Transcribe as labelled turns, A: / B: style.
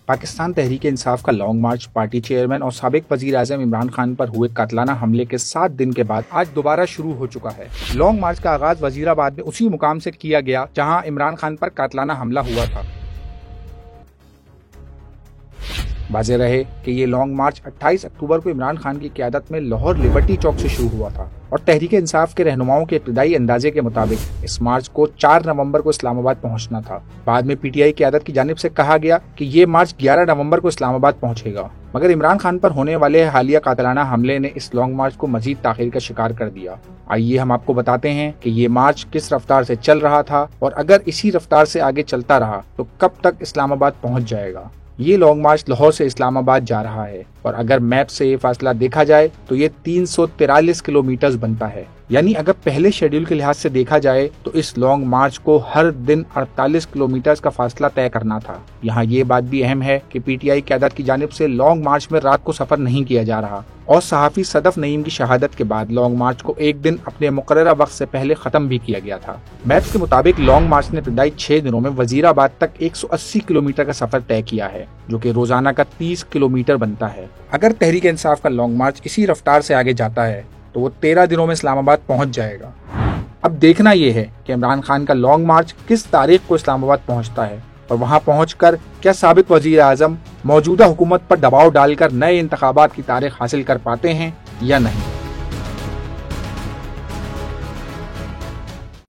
A: पाकिस्तान तहरीक-ए-इंसाफ का लॉन्ग मार्च party chairman और साबिक वज़ीर-ए-आज़म इमरान खान पर हुए कातलाना हमले के 7 दिन के बाद आज दोबारा शुरू हो चुका है। लॉन्ग मार्च का आगाज वजीराबाद में उसी मुकाम से किया गया जहां इमरान खान पर कातलाना हमला हुआ था। वाज़ेह रहे कि ये लॉन्ग मार्च 28 अक्टूबर को इमरान खान की क़यादत में लाहौर लिबर्टी चौक से शुरू हुआ था और तहरीक इंसाफ के रहनुमाओं के इब्तिदाई अंदाजे के मुताबिक इस मार्च को 4 नवंबर को इस्लामाबाद पहुंचना था। बाद में पीटीआई क़यादत की जानिब से कहा गया कि ये मार्च 11 नवंबर को इस्लामाबाद पहुंचेगा, मगर इमरान खान पर होने वाले हालिया कातलाना हमले ने इस लॉन्ग मार्च को मजीद ताख़ीर का शिकार कर दिया। आइए हम आपको बताते हैं कि ये मार्च किस रफ्तार से चल रहा था और अगर इसी रफ्तार से आगे चलता रहा तो कब तक इस्लामाबाद पहुंच जाएगा। ये लॉन्ग मार्च लाहौर से इस्लामाबाद जा रहा है और अगर मैप से ये फासला देखा जाए तो ये 343 किलोमीटर बनता है। यानी अगर पहले शेड्यूल के लिहाज से देखा जाए तो इस लॉन्ग मार्च को हर दिन 48 किलोमीटर का फासला तय करना था। यहाँ ये बात भी अहम है कि पीटीआई क़यादत की जानिब से लॉन्ग मार्च में रात को सफर नहीं किया जा रहा और सहाफ़ी सदफ नईम की शहादत के बाद लॉन्ग मार्च को एक दिन अपने मुकर्ररा वक्त से पहले खत्म भी किया गया था। मैप के मुताबिक लॉन्ग मार्च ने इब्तिदाई 6 दिनों में वजीराबाद तक 180 किलोमीटर का सफर तय किया है, जो कि रोजाना का 30 किलोमीटर बनता है। अगर तहरीक इंसाफ का लॉन्ग मार्च इसी रफ्तार से आगे जाता है तो वो 13 दिनों में इस्लामाबाद पहुंच जाएगा। अब देखना यह है कि इमरान खान का लॉन्ग मार्च किस तारीख को इस्लामाबाद पहुंचता है और वहां पहुंचकर क्या साबिक वजीर आज़म मौजूदा हुकूमत पर दबाव डालकर नए इंतखाबात की तारीख हासिल कर पाते हैं या नहीं।